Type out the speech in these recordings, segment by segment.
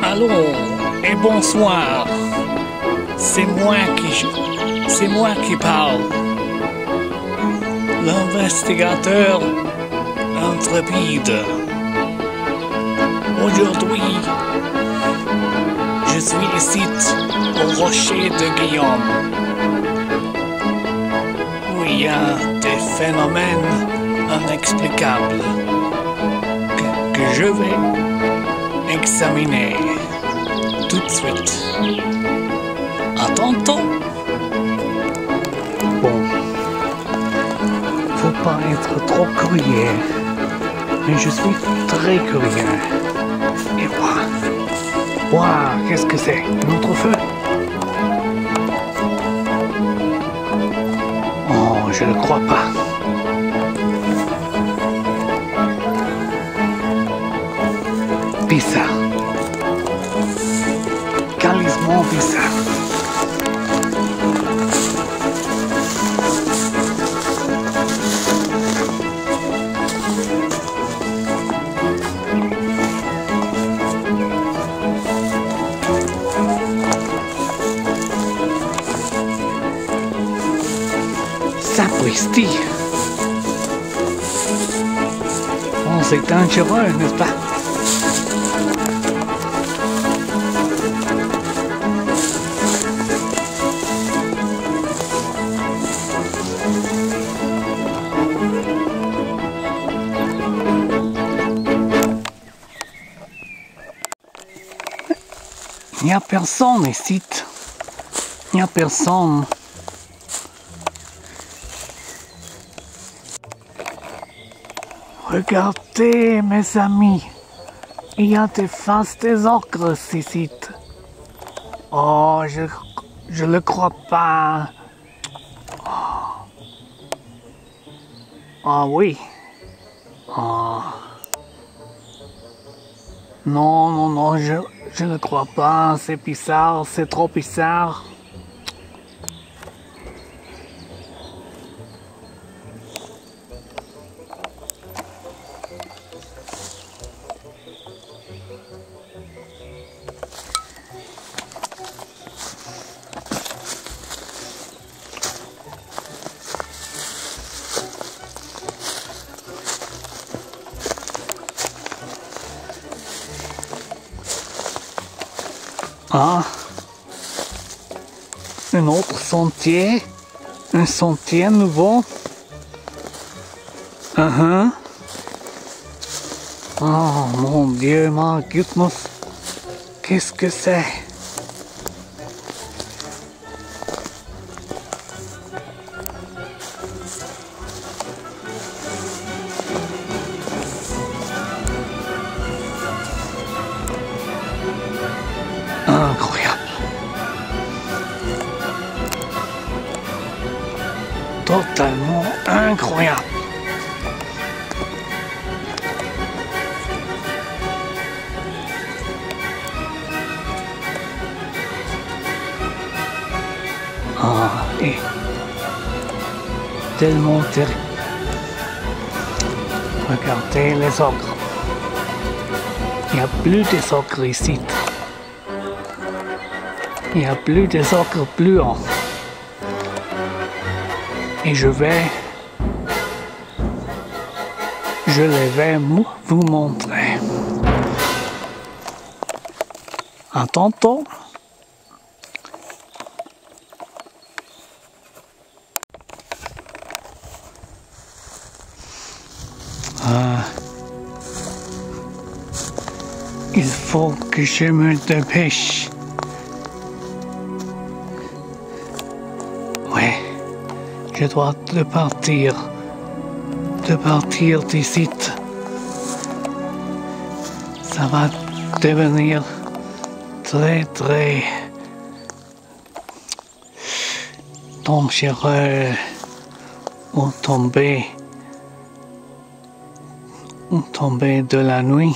Allô et bonsoir. C'est moi qui parle. L'investigateur intrépide. Aujourd'hui, je suis ici au rocher de Guillaume, où il y a des phénomènes inexplicables que je vais examiner tout de suite. À tantôt. Bon, faut pas être trop curieux, mais je suis très curieux. Et voilà. Waouh, qu'est-ce que c'est? Un autre feu? Oh, je ne crois pas. Bizarre. Calissement bizarre. Sapristi. Oh, c'est dangereux, n'est-ce pas? Il n'y a personne ici. Il n'y a personne. Regardez, mes amis. Il y a des faces des ogres ici. Oh, je le crois pas. Ah oui. Oh. Non, non, non, je ne crois pas. C'est bizarre, c'est trop bizarre. Ah, un autre sentier, un sentier nouveau. Oh mon Dieu, my goodness, qu'est-ce que c'est? Incroyable. Totalement incroyable. Et tellement terrible. Regardez les ocres. Il n'y a plus des ocres ici. Il n'y a plus des ocres gluants. Et je les vais vous montrer. À tantôt. Il faut que je me dépêche. Ouais, je dois partir d'ici. Ça va devenir très dangereux ou tomber de la nuit.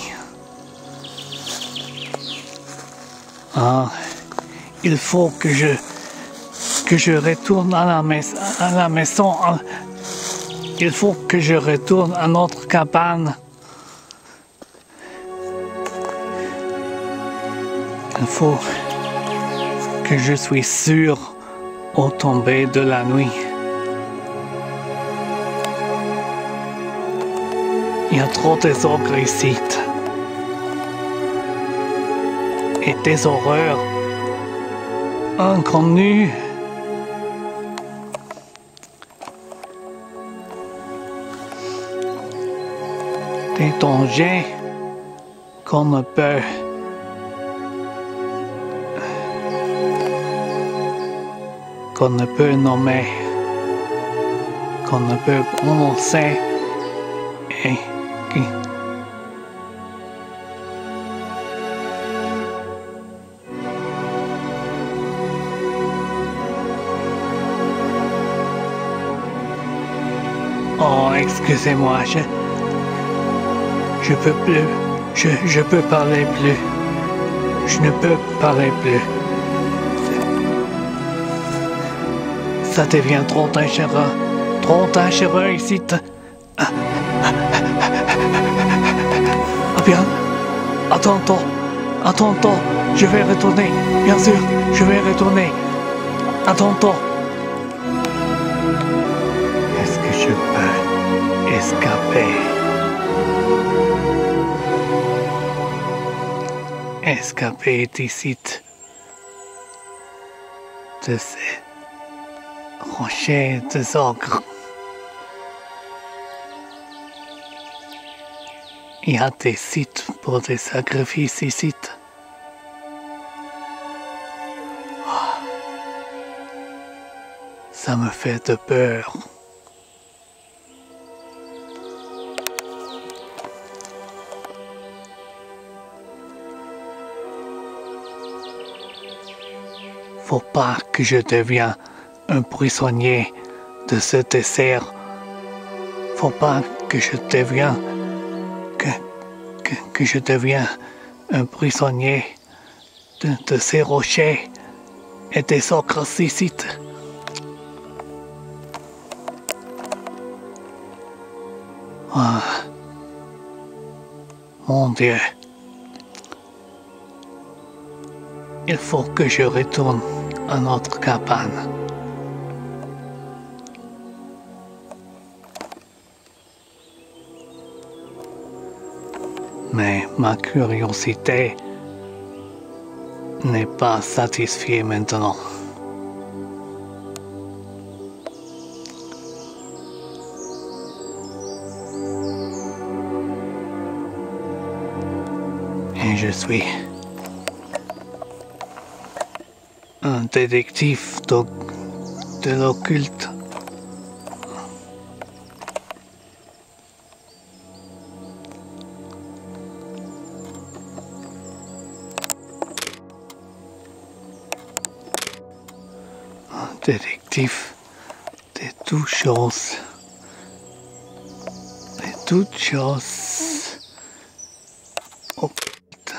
Il faut que je retourne à la maison. Il faut que je retourne à notre cabane. Il faut que je suis sûr au tomber de la nuit. Il y a trop des ogres ici. Et des horreurs inconnues. Des dangers qu'on ne peut nommer, qu'on ne peut prononcer et qui oh, excusez-moi, je peux plus, je peux parler plus, je ne peux parler plus. Ça devient trop dangereux ici. Ah bien, attends, je vais retourner, bien sûr, je vais retourner. Attends. Est-ce que je peux escaper d'ici, de ces rochers des ogres? Il y a des sites pour des sacrifices ici. Ça me fait de peur. Faut pas que je devienne un prisonnier de ce désert. Faut pas que je devienne un prisonnier de ces rochers et des ogres ici. Ah, mon Dieu. Il faut que je retourne à notre cabane. Mais ma curiosité n'est pas satisfaite maintenant. Et je suis un détective de l'occulte. Un détective de toutes choses. Occultes.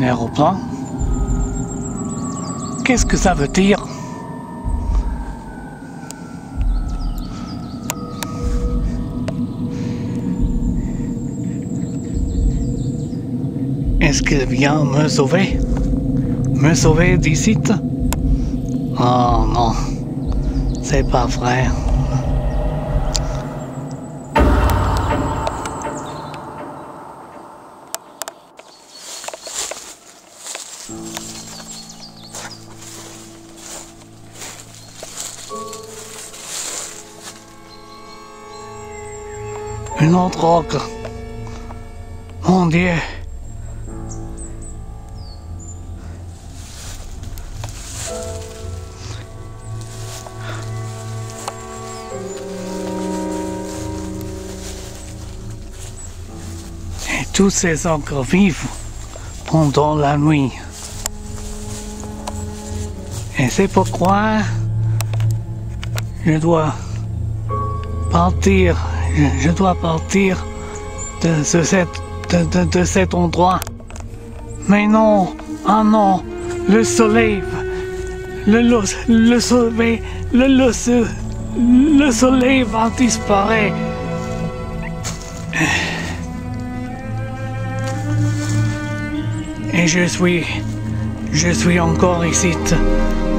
Un aéroplan? Qu'est-ce que ça veut dire? Est-ce qu'il vient me sauver? Me sauver d'ici? Oh non, c'est pas vrai. Une autre roque. Mon Dieu. Et tous ces encres vivent pendant la nuit. Et c'est pourquoi je dois partir. Je dois partir de cet endroit. Mais non, ah non, le soleil, le soleil va disparaître. Et je suis encore ici.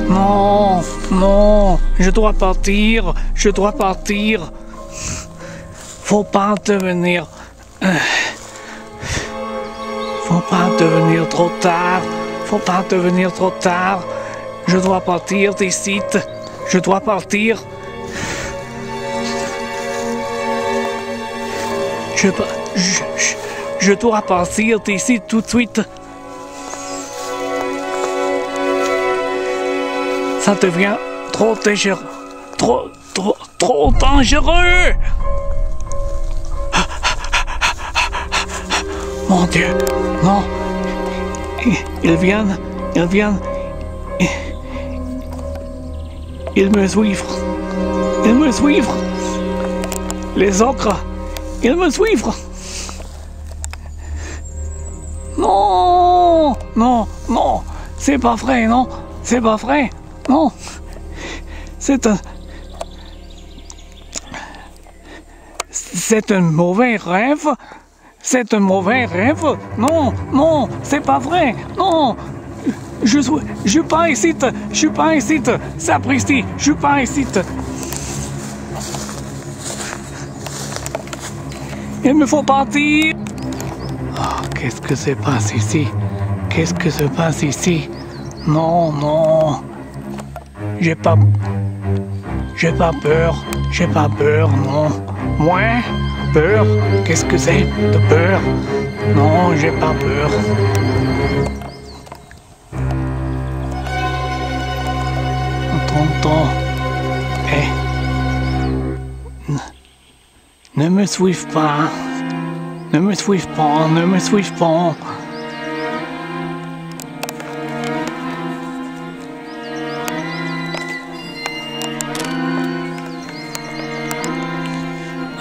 Non, non, je dois partir. Faut pas devenir trop tard. Je dois partir d'ici. Je dois partir. Je dois partir d'ici tout de suite. Ça devient trop dangereux. Trop dangereux. Mon Dieu, non. Ils viennent. Ils me suivent. Les ogres, ils me suivent. Non, c'est pas vrai, non. C'est un mauvais rêve. Non, c'est pas vrai. Non, je suis pas ici. Sapristi, je suis pas ici. Il me faut partir. Oh, qu'est-ce que se passe ici? Non. J'ai pas peur, non. Moi? Peur? Qu'est-ce que c'est de peur? Non, j'ai pas peur. Tonton, ne me suive pas. Ne me suive pas.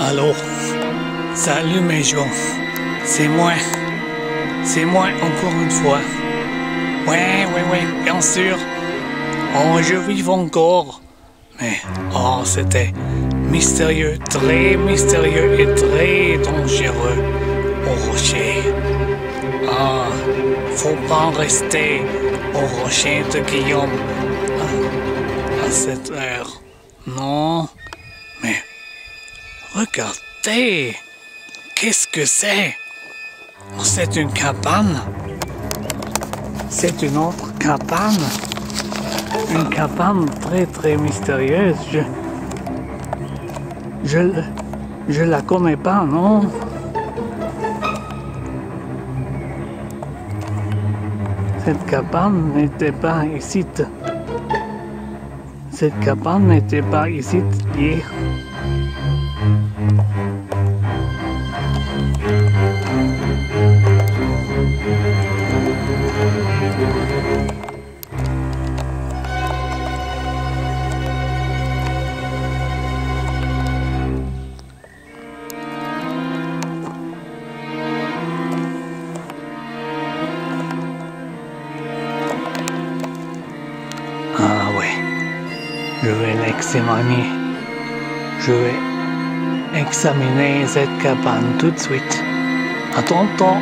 Allô? Salut mes gens, c'est moi encore une fois. Ouais, bien sûr. Oh, je vis encore. Mais, oh, c'était mystérieux, très mystérieux et très dangereux au rocher. Ah, faut pas rester au rocher de Guillaume à cette heure. Non, mais regardez. Qu'est-ce que c'est? C'est une cabane. C'est une autre cabane. Une cabane très très mystérieuse. Je la connais pas, non? Cette cabane n'était pas ici. Hier. Je vais l'examiner. Je vais examiner cette cabane tout de suite. À tantôt.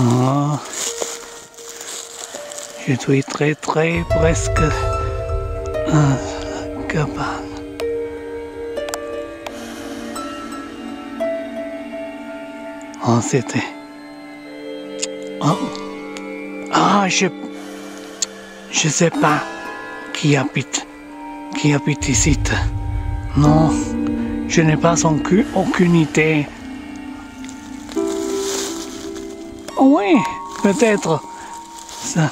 Oh, je suis très presque à la cabane. Oh, c'était... Oh. Ah, je sais pas qui habite ici. Non, je n'ai pas aucune idée. Oui, peut-être ça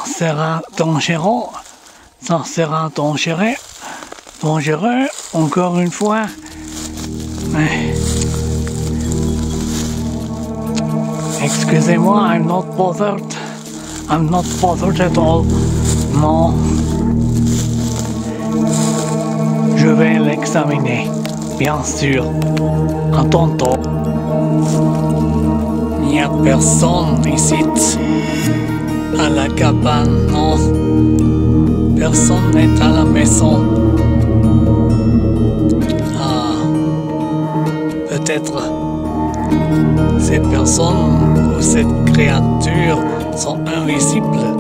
sera dangereux. Ça sera dangereux, encore une fois. Mais excusez-moi, I'm not bothered. I'm not bothered at all. Non. Je vais l'examiner, bien sûr. À tantôt. Il n'y a personne ici, à la cabane, non. Personne n'est à la maison. Ah, peut-être ces personnes ou cette créature sont invisibles.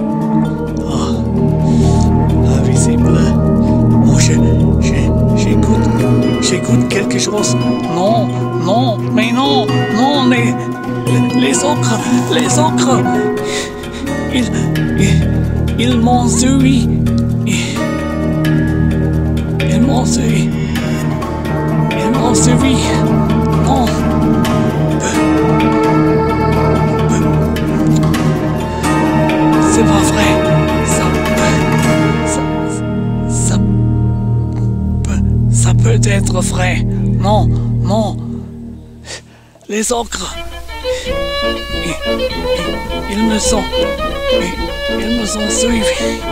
Oh, invisibles. Oh, j'écoute quelque chose. Non, non, mais non, non, les ocres, ils m'ont suivi. Ils m'ont suivi. Non. C'est pas vrai. Ça peut être vrai. Non. Les ocres. Ils me sont suivis. Oh,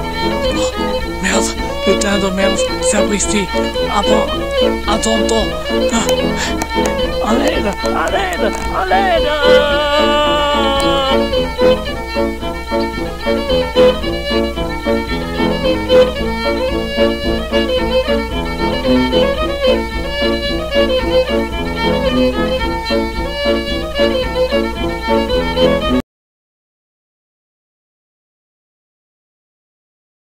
merde, putain de merde, sapristi. À tantôt. À l'aide.